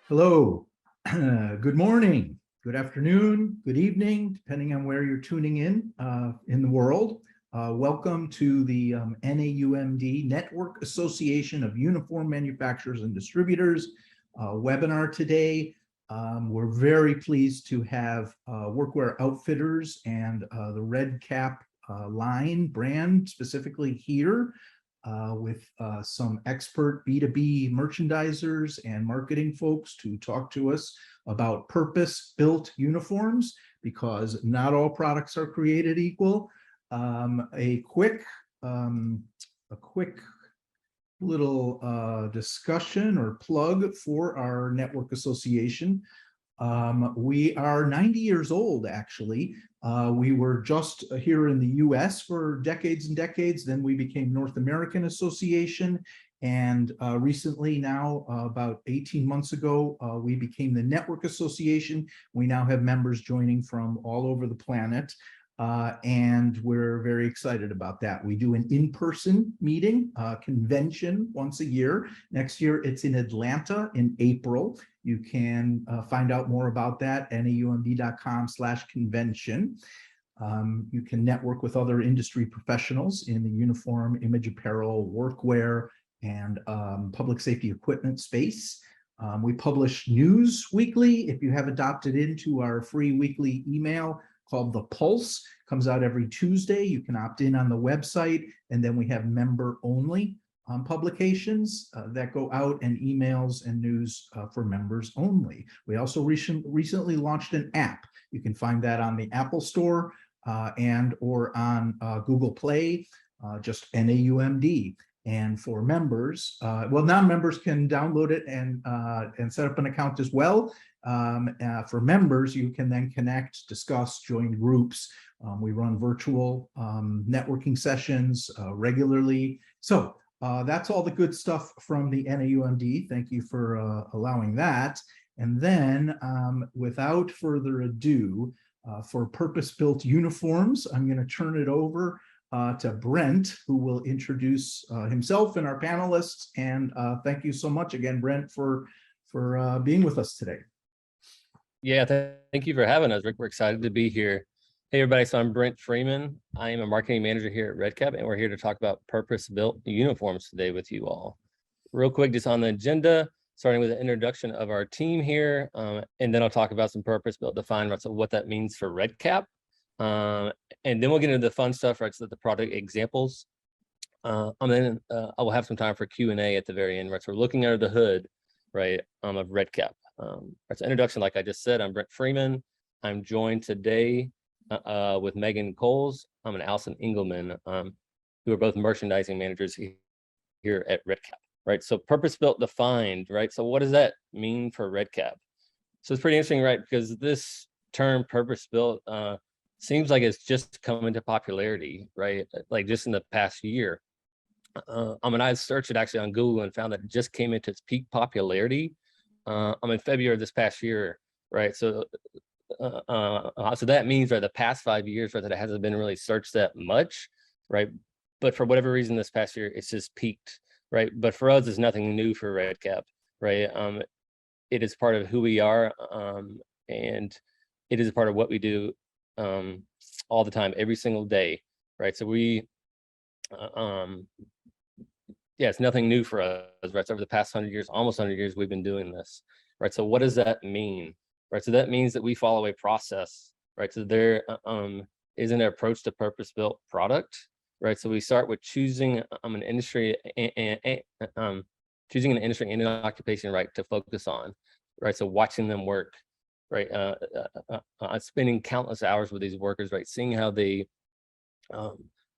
Hello, good morning, good afternoon, good evening, depending on where you're tuning in the world. Welcome to the NAUMD Network Association of Uniform Manufacturers and Distributors webinar today. We're very pleased to have Workwear Outfitters and the RedKap line brand specifically here. With some expert B2B merchandisers and marketing folks to talk to us about purpose-built uniforms, because not all products are created equal. A quick little discussion or plug for our network association. We are 90 years old, actually. We were just here in the US for decades and decades. Then we became North American Association. And recently now, about 18 months ago, we became the Network Association. We now have members joining from all over the planet. And we're very excited about that. We do an in-person meeting, convention once a year. Next year, it's in Atlanta in April. You can find out more about that at naumd.com/convention. You can network with other industry professionals in the uniform, image apparel, workwear, and public safety equipment space. We publish news weekly. If you have adopted into our free weekly email called The Pulse, comes out every Tuesday. You can opt in on the website, and then we have member-only publications that go out, and emails and news for members only. We also recently launched an app. You can find that on the Apple Store and or on Google Play, just NAUMD. And for members, non-members can download it and set up an account as well. For members, you can then connect, discuss, join groups. We run virtual networking sessions regularly. So that's all the good stuff from the NAUMD. Thank you for allowing that. And then without further ado, for purpose-built uniforms, I'm going to turn it over to Brent, who will introduce himself and our panelists. And thank you so much again, Brent, for being with us today. Yeah, thank you for having us, Rick. We're excited to be here. Hey, everybody. So I'm Brent Freeman. I am a marketing manager here at RedKap, and we're here to talk about purpose-built uniforms today with you all. Real quick, just on the agenda, starting with an introduction of our team here, and then I'll talk about some purpose-built defined, right? So what that means for RedKap. And then we'll get into the fun stuff, right? So the product examples. And then I will have some time for Q&A at the very end, right? So we're looking under the hood, right, of RedKap. That's an introduction. Like I just said, I'm Brent Freeman. I'm joined today with Megan Coles and Allison Engelman, who are both merchandising managers here at RedKap, right? So purpose-built defined, right? So what does that mean for RedKap? So it's pretty interesting, right? Because this term purpose-built seems like it's just come into popularity, right? Like just in the past year. I searched it actually on Google and found that it just came into its peak popularity in February of this past year, right? So so that means, right, the past 5 years, right, that it hasn't been really searched that much, right? But for whatever reason, this past year, it's just peaked, right? But for us, it's nothing new for RedKap, right? It is part of who we are, and it is a part of what we do all the time, every single day, right? So we, yeah, it's nothing new for us, right? So over the past 100 years, almost 100 years, we've been doing this, right? So what does that mean, right? So that means that we follow a process, right? So there is an approach to purpose-built product, right? So we start with choosing an industry and an occupation, right, to focus on, right? So watching them work, right? Spending countless hours with these workers, right? Seeing how they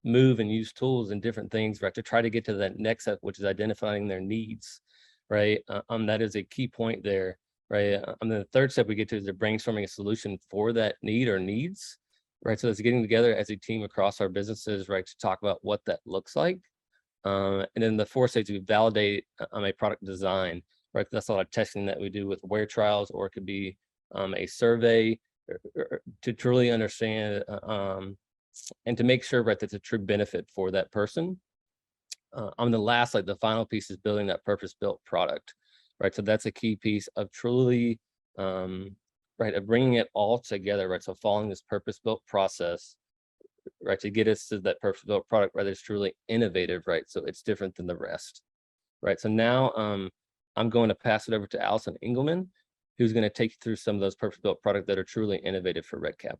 move and use tools and different things, right, to try to get to that next step, which is identifying their needs, right? That is a key point there, right? The third step we get to is brainstorming a solution for that need or needs, right? So it's getting together as a team across our businesses, right, to talk about what that looks like. And then the fourth stage, we validate a product design, right? That's a lot of testing that we do with wear trials, or it could be a survey to truly understand and to make sure, right, that's a true benefit for that person. On the last, like the final piece is building that purpose-built product, right? So that's a key piece of truly, right, of bringing it all together, right? So following this purpose-built process, right, to get us to that purpose-built product, right, that's truly innovative, right? So it's different than the rest, right? So now I'm going to pass it over to Allison Engelman, who's going to take you through some of those purpose-built products that are truly innovative for RedKap.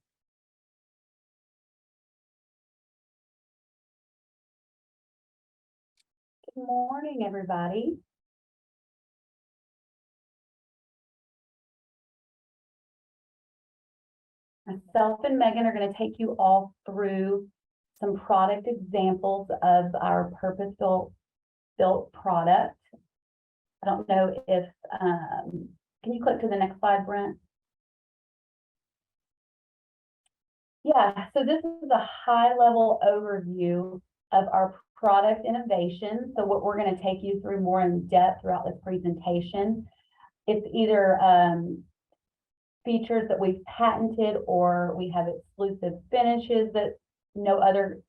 Good morning, everybody. Myself and Megan are going to take you all through some product examples of our purpose-built product. I don't know if, can you click to the next slide, Brent? Yeah, so this is a high-level overview of our product innovation. So what we're going to take you through more in depth throughout this presentation. It's either features that we've patented, or we have exclusive finishes that no other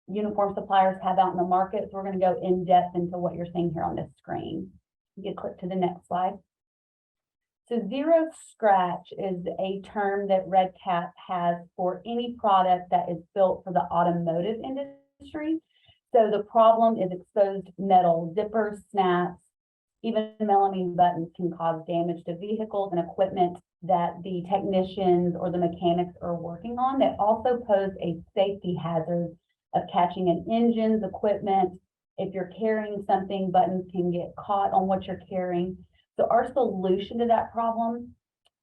uniform suppliers have out in the market. So we're going to go in depth into what you're seeing here on this screen. You can click to the next slide. So zero scratch is a term that RedKap has for any product that is built for the automotive industry. So the problem is exposed metal, zippers, snaps, even melamine buttons can cause damage to vehicles and equipment that the technicians or the mechanics are working on, that also pose a safety hazard of catching in engines, equipment. If you're carrying something, buttons can get caught on what you're carrying. So our solution to that problem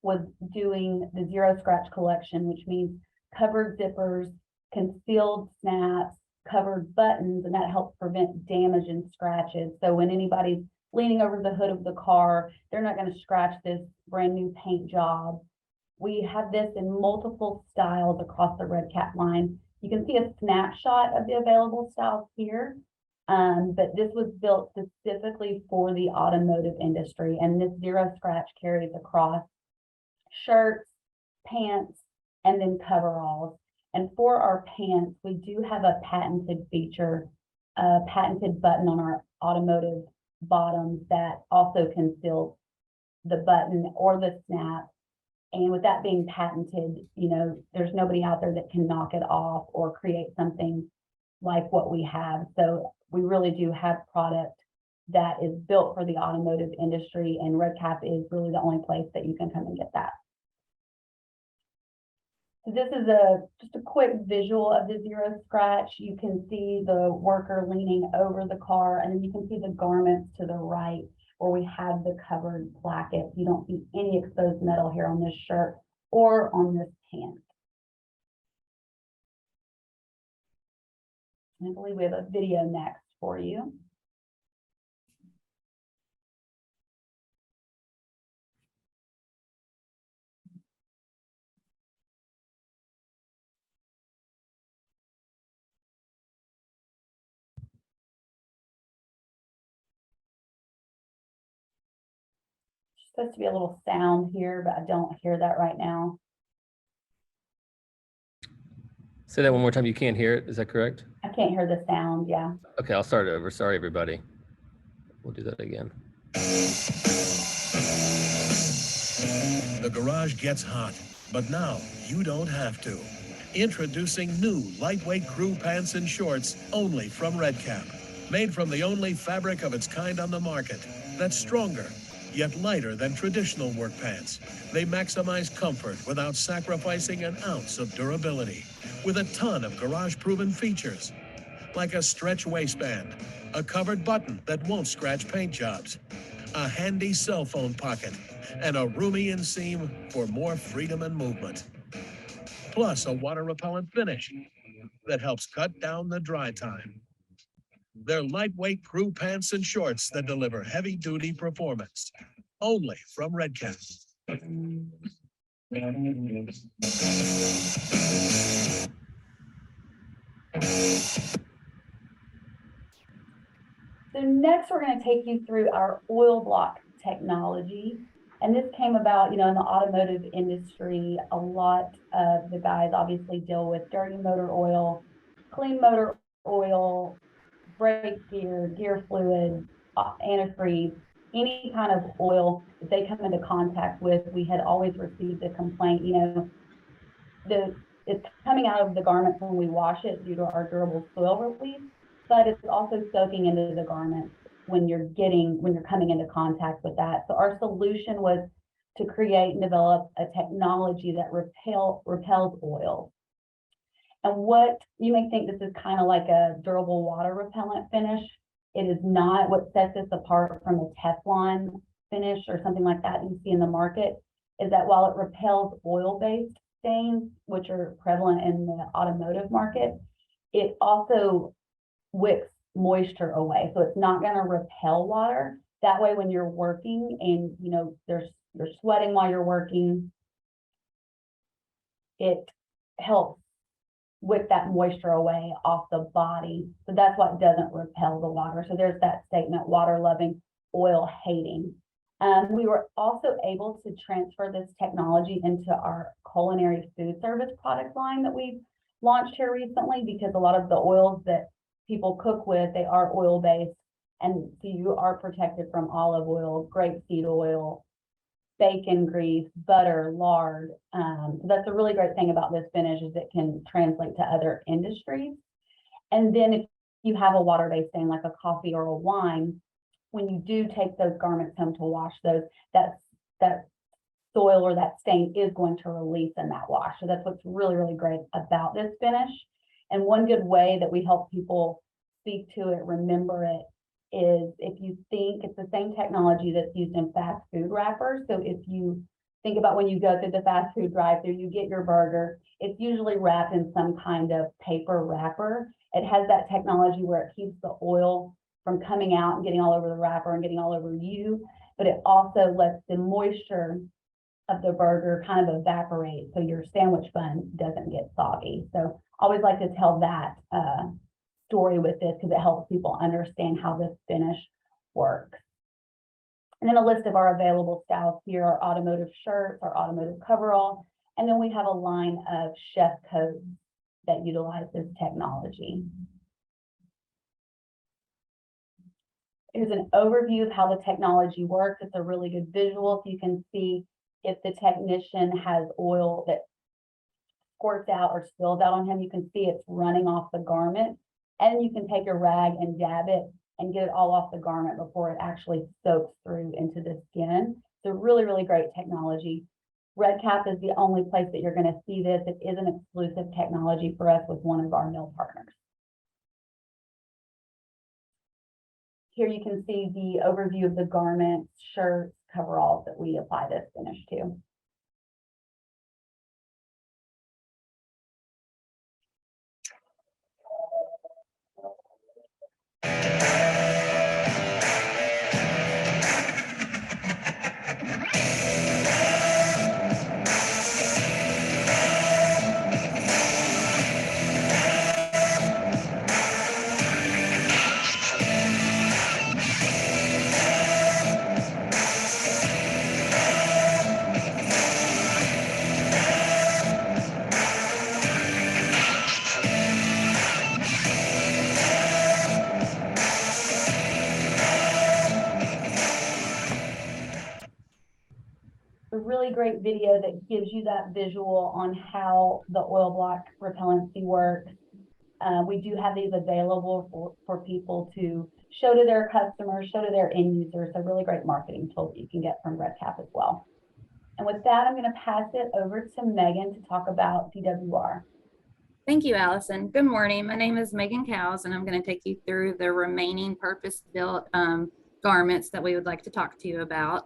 was doing the zero scratch collection, which means covered zippers, concealed snaps, covered buttons, and that helps prevent damage and scratches. So when anybody's leaning over the hood of the car, they're not going to scratch this brand new paint job. We have this in multiple styles across the RedKap line. You can see a snapshot of the available styles here, but this was built specifically for the automotive industry, and this zero scratch carries across shirts, pants, and then coveralls. And for our pants, we do have a patented feature, a patented button on our automotive bottoms that also conceals the button or the snap. And with that being patented, you know, there's nobody out there that can knock it off or create something like what we have. So we really do have product that is built for the automotive industry, and RedKap is really the only place that you can come and get that. So this is just a quick visual of the zero scratch. You can see the worker leaning over the car, and then you can see the garments to the right where we have the covered plackets. You don't see any exposed metal here on this shirt or on this pant. I believe we have a video next for you. Supposed to be a little sound here, but I don't hear that right now. Say that one more time. You can't hear it. Is that correct? I can't hear the sound. Yeah. Okay, I'll start it over. Sorry, everybody. We'll do that again. The garage gets hot, but now you don't have to. Introducing new lightweight crew pants and shorts only from RedKap. Made from the only fabric of its kind on the market that's stronger, yet lighter than traditional work pants. They maximize comfort without sacrificing an ounce of durability, with a ton of garage-proven features, like a stretch waistband, a covered button that won't scratch paint jobs, a handy cell phone pocket, and a roomy inseam for more freedom and movement. Plus a water-repellent finish that helps cut down the dry time. They're lightweight crew pants and shorts that deliver heavy-duty performance. Only from RedKap. So next we're going to take you through our oil block technology. And this came about, you know, in the automotive industry. A lot of the guys obviously deal with dirty motor oil, clean motor oil, brake gear, gear fluid, antifreeze. any kind of oil that they come into contact with, we had always received a complaint, it's coming out of the garments when we wash it due to our durable soil release, but it's also soaking into the garments when you're coming into contact with that. So our solution was to create and develop a technology that repels oil. And what you may think this is kind of like a durable water repellent finish. It is not. What sets this apart from a Teflon finish or something like that you see in the market is that while it repels oil-based stains, which are prevalent in the automotive market, it also wicks moisture away. So it's not going to repel water. That way, when you're working and you're sweating while you're working, it helps wick that moisture away off the body. So that's what doesn't repel the water. So there's that statement, water loving, oil hating. We were also able to transfer this technology into our culinary food service product line that we've launched here recently, because a lot of the oils that people cook with, they are oil-based, and so you are protected from olive oil, grapeseed oil, bacon grease, butter, lard. So that's a really great thing about this finish, is it can translate to other industries. And then if you have a water-based stain like a coffee or a wine, when you do take those garments home to wash those, that soil or that stain is going to release in that wash. So that's what's really, really great about this finish. And one good way that we help people speak to it, remember it, is if you think it's the same technology that's used in fast food wrappers. So if you think about when you go through the fast food drive-thru, you get your burger, it's usually wrapped in some kind of paper wrapper. It has that technology where it keeps the oil from coming out and getting all over the wrapper and getting all over you, but it also lets the moisture of the burger kind of evaporate so your sandwich bun doesn't get soggy. So I always like to tell that story with this because it helps people understand how this finish works. And then a list of our available styles here are automotive shirts, our automotive coverall, and then we have a line of chef coats that utilize this technology. Here's an overview of how the technology works. It's a really good visual, so you can see if the technician has oil that squirts out or spills out on him, you can see it's running off the garment. And you can take a rag and dab it and get it all off the garment before it actually soaks through into the skin. So really, really great technology. RedKap is the only place that you're going to see this. It is an exclusive technology for us with one of our mill partners. Here you can see the overview of the garments, shirts, coveralls that we apply this finish to. A really great video that gives you that visual on how the oil block repellency works. We do have these available for people to show to their customers, show to their end users. A really great marketing tool that you can get from RedKap as well. And with that, I'm going to pass it over to Megan to talk about DWR. Thank you, Allison. Good morning. My name is Megan Cowles, and I'm going to take you through the remaining purpose-built garments that we would like to talk to you about.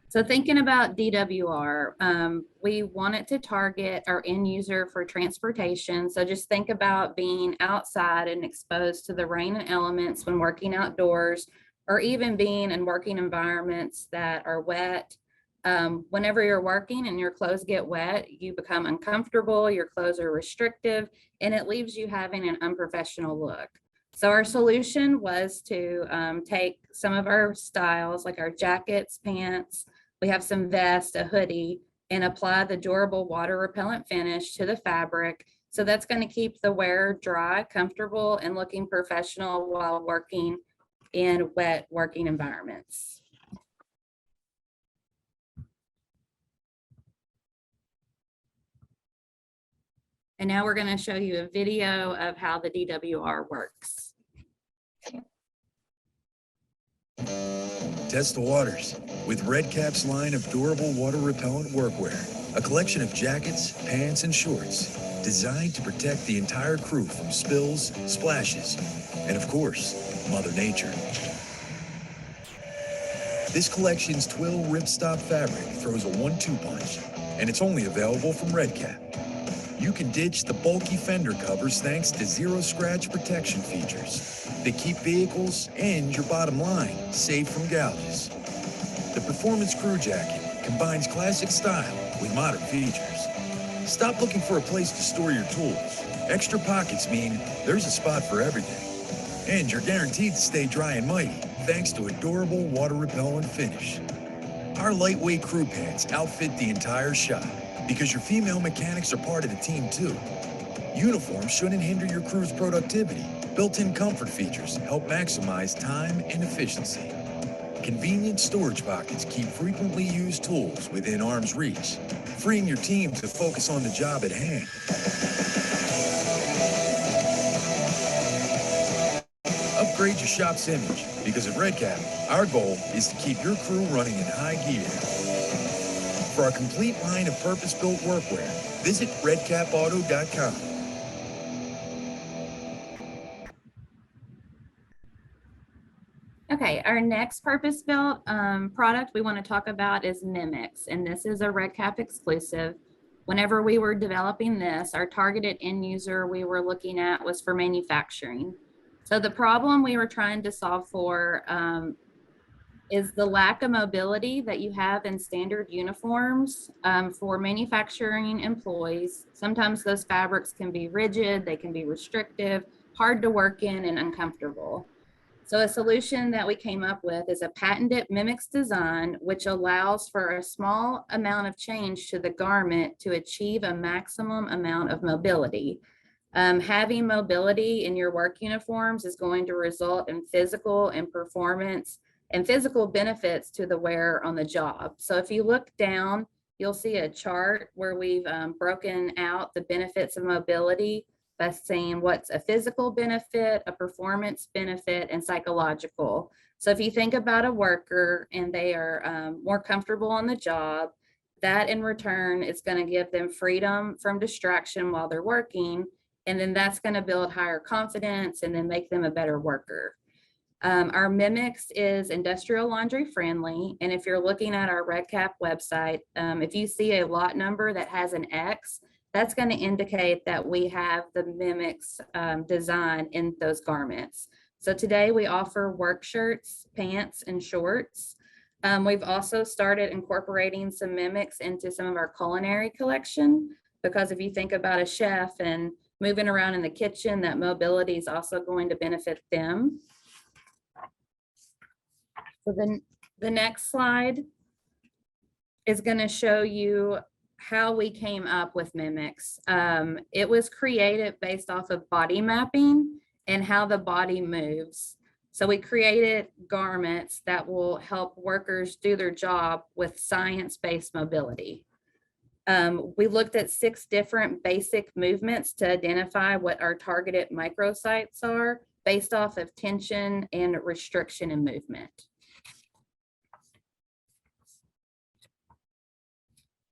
So thinking about DWR, we wanted to target our end user for transportation. So just think about being outside and exposed to the rain and elements when working outdoors, or even being in working environments that are wet. Whenever you're working and your clothes get wet, you become uncomfortable, your clothes are restrictive, and it leaves you having an unprofessional look. So our solution was to take some of our styles, like our jackets, pants, we have some vests, a hoodie, and apply the durable water repellent finish to the fabric. So that's going to keep the wearer dry, comfortable, and looking professional while working in wet working environments. And now we're going to show you a video of how the DWR works. Test the waters with RedKap's line of durable water repellent workwear, a collection of jackets, pants, and shorts designed to protect the entire crew from spills, splashes, and of course, Mother Nature. This collection's twill ripstop fabric throws a 1-2 punch, and it's only available from RedKap. You can ditch the bulky fender covers thanks to zero scratch protection features that keep vehicles and your bottom line safe from gouges. The Performance Crew Jacket combines classic style with modern features. Stop looking for a place to store your tools. Extra pockets mean there's a spot for everything. And you're guaranteed to stay dry and mighty thanks to a durable water repellent finish. Our lightweight crew pants outfit the entire shop because your female mechanics are part of the team too. Uniforms shouldn't hinder your crew's productivity. Built-in comfort features help maximize time and efficiency. Convenient storage pockets keep frequently used tools within arm's reach, freeing your team to focus on the job at hand. Upgrade your shop's image because at RedKap, our goal is to keep your crew running in high gear. For our complete line of purpose-built workwear, visit redkapauto.com. Okay, our next purpose-built product we want to talk about is Mimics, and this is a RedKap exclusive. Whenever we were developing this, our targeted end user we were looking at was for manufacturing. So the problem we were trying to solve for is the lack of mobility that you have in standard uniforms for manufacturing employees. Sometimes those fabrics can be rigid, they can be restrictive, hard to work in, and uncomfortable. So a solution that we came up with is a patented Mimics design, which allows for a small amount of change to the garment to achieve a maximum amount of mobility. Having mobility in your work uniforms is going to result in physical and performance and physical benefits to the wearer on the job. So if you look down, you'll see a chart where we've broken out the benefits of mobility by saying what's a physical benefit, a performance benefit, and psychological. So if you think about a worker and they are more comfortable on the job, that in return is going to give them freedom from distraction while they're working. And then that's going to build higher confidence and then make them a better worker. Our Mimics is industrial laundry friendly. And if you're looking at our RedKap website, if you see a lot number that has an X, that's going to indicate that we have the Mimics design in those garments. So today we offer work shirts, pants, and shorts. We've also started incorporating some Mimics into some of our culinary collection, because if you think about a chef and moving around in the kitchen, that mobility is also going to benefit them. So then the next slide is going to show you how we came up with Mimics. It was created based off of body mapping and how the body moves. So we created garments that will help workers do their job with science-based mobility. We looked at 6 different basic movements to identify what our targeted microsites are based off of tension and restriction in movement.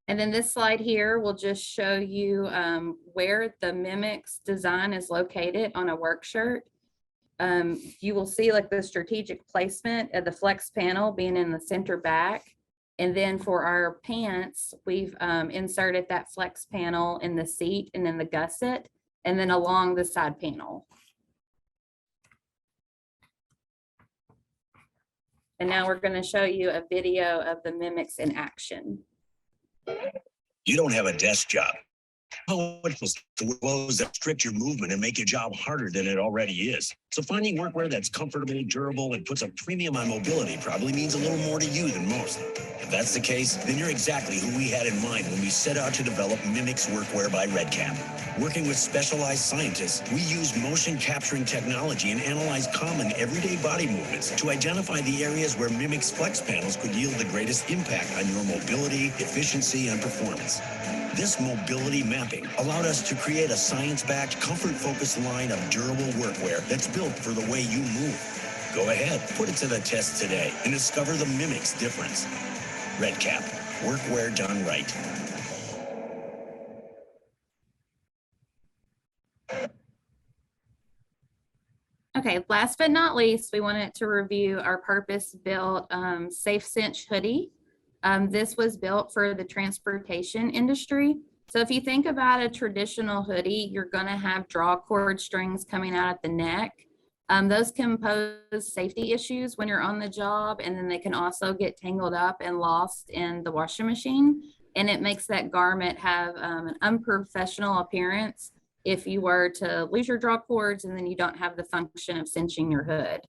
And then this slide here will just show you where the Mimics design is located on a work shirt. You will see like the strategic placement of the flex panel being in the center back. And then for our pants, we've inserted that flex panel in the seat and in the gusset, and then along the side panel. And now we're going to show you a video of the Mimics in action. You don't have a desk job. How much will clothes that restrict your movement and make your job harder than it already is? So finding workwear that's comfortable, durable, and puts a premium on mobility probably means a little more to you than most. If that's the case, then you're exactly who we had in mind when we set out to develop Mimics Workwear by RedKap. Working with specialized scientists, we use motion capturing technology and analyze common everyday body movements to identify the areas where Mimics flex panels could yield the greatest impact on your mobility, efficiency, and performance. This mobility mapping allowed us to create a science-backed, comfort-focused line of durable workwear that's built for the way you move. Go ahead, put it to the test today and discover the Mimic's difference. RedKap, workwear done right. Okay, last but not least, we wanted to review our purpose-built Safe Cinch hoodie. This was built for the transportation industry. So if you think about a traditional hoodie, you're going to have draw cord strings coming out at the neck. Those can pose safety issues when you're on the job, and then they can also get tangled up and lost in the washing machine. And it makes that garment have an unprofessional appearance if you were to lose your draw cords and then you don't have the function of cinching your hood.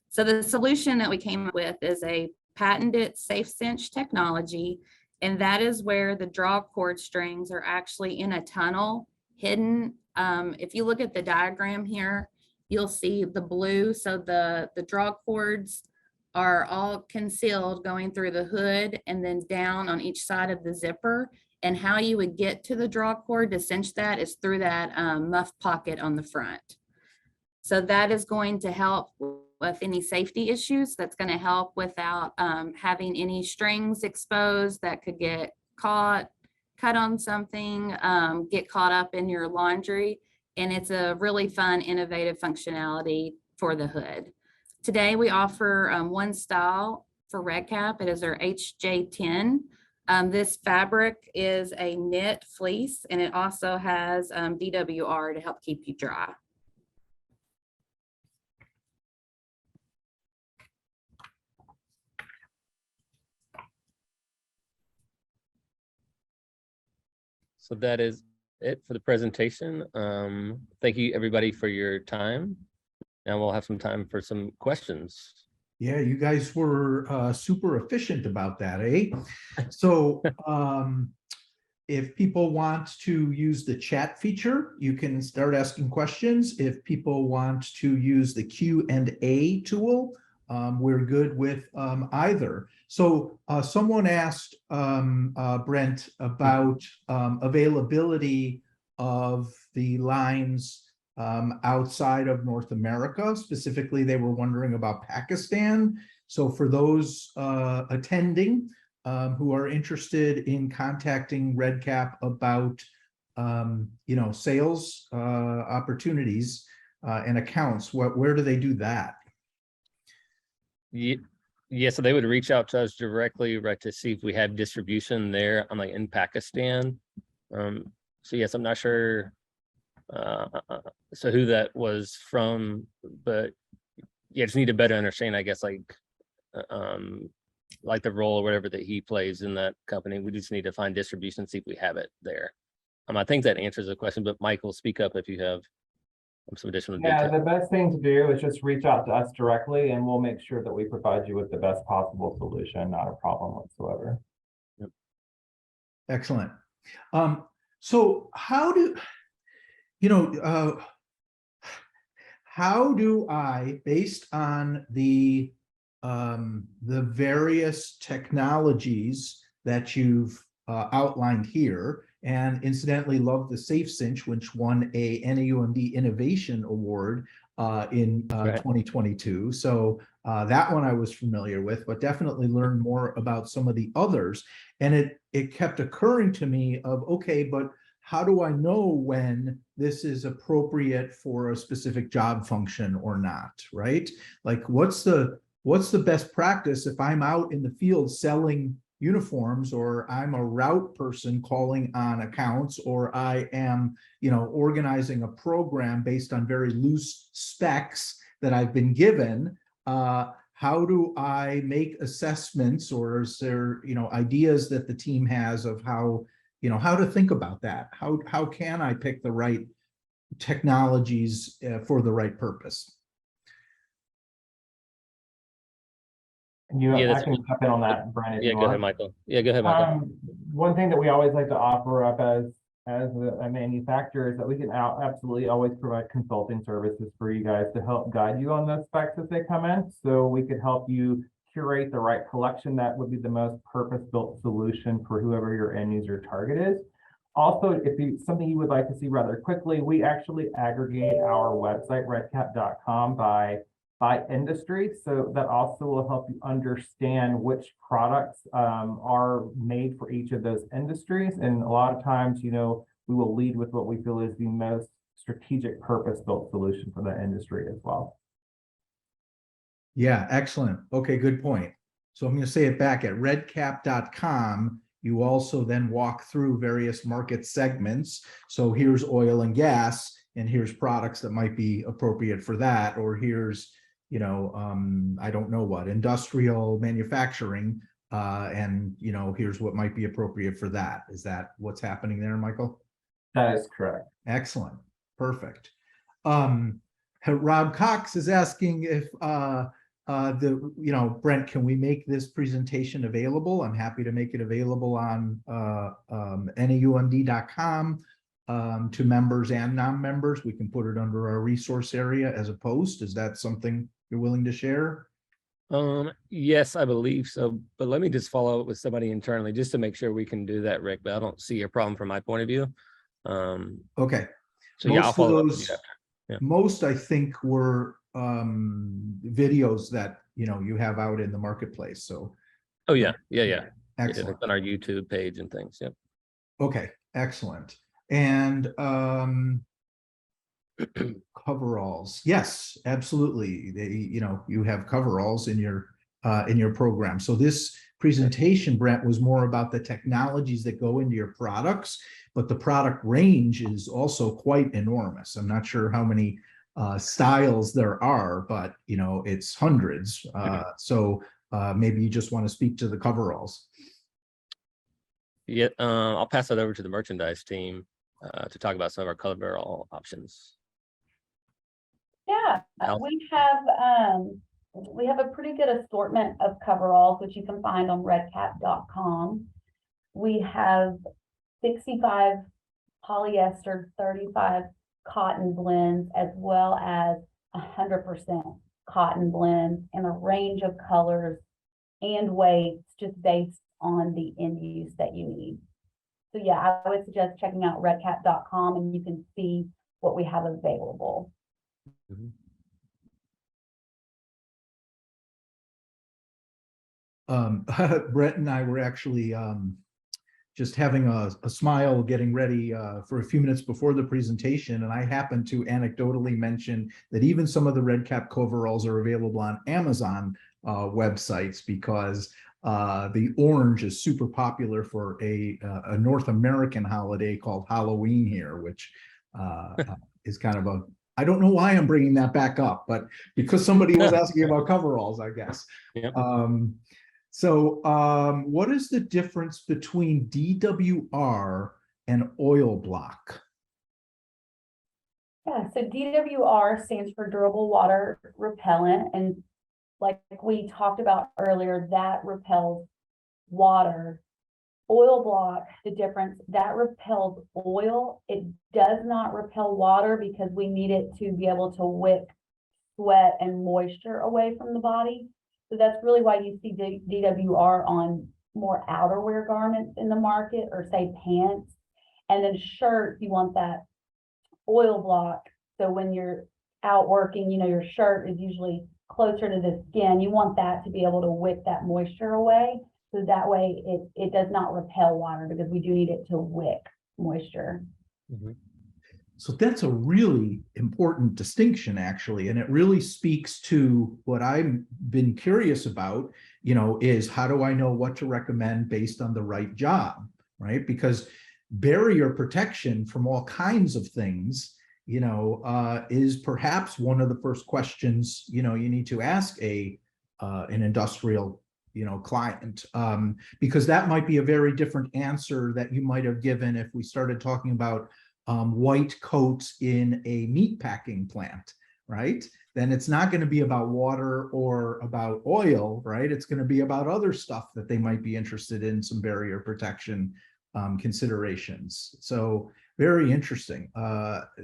So the solution that we came up with is a patented safe cinch technology, and that is where the draw cord strings are actually in a tunnel hidden. If you look at the diagram here, you'll see the blue. So the draw cords are all concealed going through the hood and then down on each side of the zipper. And how you would get to the draw cord to cinch that is through that muff pocket on the front. So that is going to help with any safety issues. That's going to help without having any strings exposed that could get caught, cut on something, get caught up in your laundry. And it's a really fun, innovative functionality for the hood. Today, we offer one style for RedKap. It is our HJ10. This fabric is a knit fleece, and it also has DWR to help keep you dry. So that is it for the presentation. Thank you everybody for your time. Now we'll have some time for some questions. Yeah, you guys were super efficient about that, eh? So if people want to use the chat feature, you can start asking questions. If people want to use the Q&A tool, we're good with either. So someone asked Brent about availability of the lines outside of North America. Specifically, they were wondering about Pakistan. So for those attending who are interested in contacting RedKap about sales opportunities and accounts, where do they do that? Yeah, so they would reach out to us directly, right, to see if we have distribution there in Pakistan. So yes, I'm not sure so who that was from, but yeah, just need to better understand, I guess, like the role or whatever that he plays in that company. We just need to find distribution, see if we have it there. I think that answers the question, but Michael, speak up if you have some additional detail. Yeah, the best thing to do is just reach out to us directly, and we'll make sure that we provide you with the best possible solution. Not a problem whatsoever. Yep. Excellent. So how do how do I, based on the various technologies that you've outlined here, and incidentally love the Safe Cinch, which won a NAUMD Innovation Award in 2022. So that one I was familiar with, but definitely learned more about some of the others. And it kept occurring to me of, okay, but how do I know when this is appropriate for a specific job function or not, right? Like what's the best practice if I'm out in the field selling uniforms, or I'm a route person calling on accounts, or I am, organizing a program based on very loose specs that I've been given. How do I make assessments, or is there, ideas that the team has of how to think about that? How can I pick the right technologies for the right purpose? I can jump in on that, Brent. Yeah, go ahead, Michael. Yeah, go ahead, Michael. One thing that we always like to offer up as a manufacturer is that we can absolutely always provide consulting services for you guys to help guide you on those specs as they come in. So we could help you curate the right collection that would be the most purpose-built solution for whoever your end user target is. Also, if you something you would like to see rather quickly, we actually aggregate our website, redkap.com, by industry. So that also will help you understand which products are made for each of those industries. And a lot of times, we will lead with what we feel is the most strategic purpose-built solution for that industry as well. Yeah, excellent. Okay, good point. So I'm going to say it back at redkap.com. You also then walk through various market segments. So here's oil and gas, and here's products that might be appropriate for that. Or here's, I don't know what, industrial manufacturing. And, here's what might be appropriate for that. Is that what's happening there, Michael? That is correct. Excellent. Perfect. Rob Cox is asking if Brent, can we make this presentation available? I'm happy to make it available on naumd.com to members and non-members. We can put it under our resource area as a post. Is that something you're willing to share? Yes, I believe so. But let me just follow up with somebody internally just to make sure we can do that, Rick. But I don't see a problem from my point of view. Okay. So yeah, I'll follow up with you after. Yeah. Most, I think, were videos that you have out in the marketplace. So yeah. Excellent. It's on our YouTube page and things. Yep. Okay, excellent. And coveralls, yes, absolutely. You have coveralls in your program. So this presentation, Brent, was more about the technologies that go into your products, but the product range is also quite enormous. I'm not sure how many styles there are, but it's hundreds. So maybe you just want to speak to the coveralls. Yeah, I'll pass that over to the merchandise team to talk about some of our coverall options. Yeah, we have a pretty good assortment of coveralls, which you can find on redkap.com. We have 65 polyester, 35 cotton blends, as well as 100% cotton blends in a range of colors and weights, just based on the end use that you need. So yeah, I would suggest checking out redkap.com and you can see what we have available. Mm-hmm. Brett and I were actually just having a smile getting ready for a few minutes before the presentation, and I happened to anecdotally mention that even some of the RedKap coveralls are available on Amazon websites, because the orange is super popular for a North American holiday called Halloween here, which is kind of a, I don't know why I'm bringing that back up, but because somebody was asking about coveralls, I guess. Yep. So what is the difference between DWR and oil block? Yeah, so DWR stands for durable water repellent. And like we talked about earlier, that repels water. Oil block, the difference, that repels oil. It does not repel water because we need it to be able to wick sweat and moisture away from the body. So that's really why you see DWR on more outerwear garments in the market, or say pants. And then shirts, you want that oil block. So when you're out working, your shirt is usually closer to the skin. You want that to be able to wick that moisture away. So that way it does not repel water, because we do need it to wick moisture. Mm-hmm. So that's a really important distinction, actually. And it really speaks to what I've been curious about, is how do I know what to recommend based on the right job, right? Because barrier protection from all kinds of things, is perhaps one of the first questions, you need to ask an industrial client, because that might be a very different answer that you might have given if we started talking about white coats in a meat packing plant, right? Then it's not going to be about water or about oil, right? It's going to be about other stuff that they might be interested in, some barrier protection considerations. So very interesting.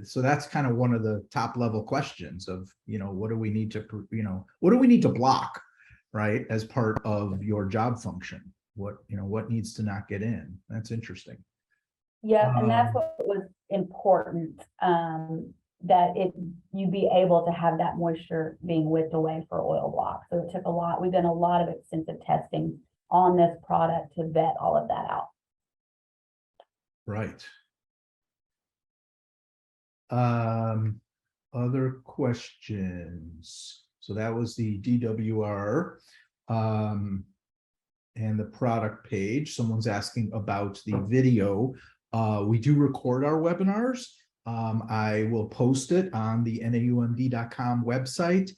So that's kind of one of the top level questions of, what do we need to block, right, as part of your job function? What needs to not get in? That's interesting. Yeah, and that's what was important, that you be able to have that moisture being whipped away for oil block. So it took a lot, we've done a lot of extensive testing on this product to vet all of that out. Right. Other questions? So that was the DWR. And the product page. Someone's asking about the video. We do record our webinars. I will post it on the naumd.com website.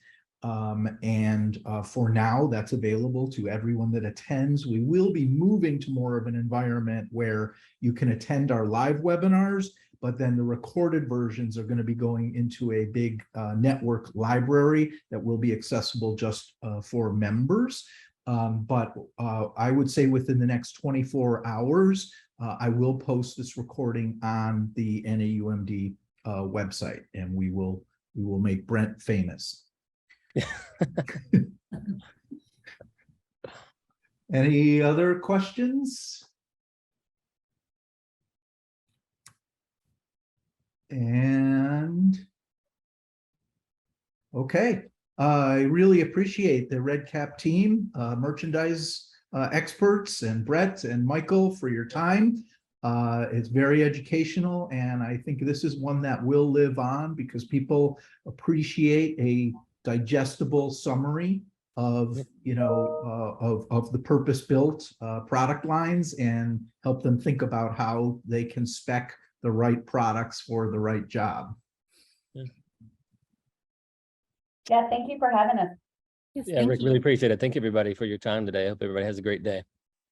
And for now, that's available to everyone that attends. We will be moving to more of an environment where you can attend our live webinars, but then the recorded versions are going to be going into a big network library that will be accessible just for members. But I would say within the next 24 hours, I will post this recording on the NAUMD website, and we will make Brent famous. Any other questions? And okay. I really appreciate the RedKap team, merchandise experts, and Brett and Michael for your time. It's very educational, and I think this is one that will live on because people appreciate a digestible summary of, you know, of the purpose-built product lines, and help them think about how they can spec the right products for the right job. Yeah, thank you for having us. Yes, Yeah, thank Rick, you. really appreciate it. Thank you, everybody, for your time today. I hope everybody has a great day.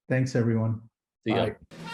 Thanks, everyone. See ya. Bye.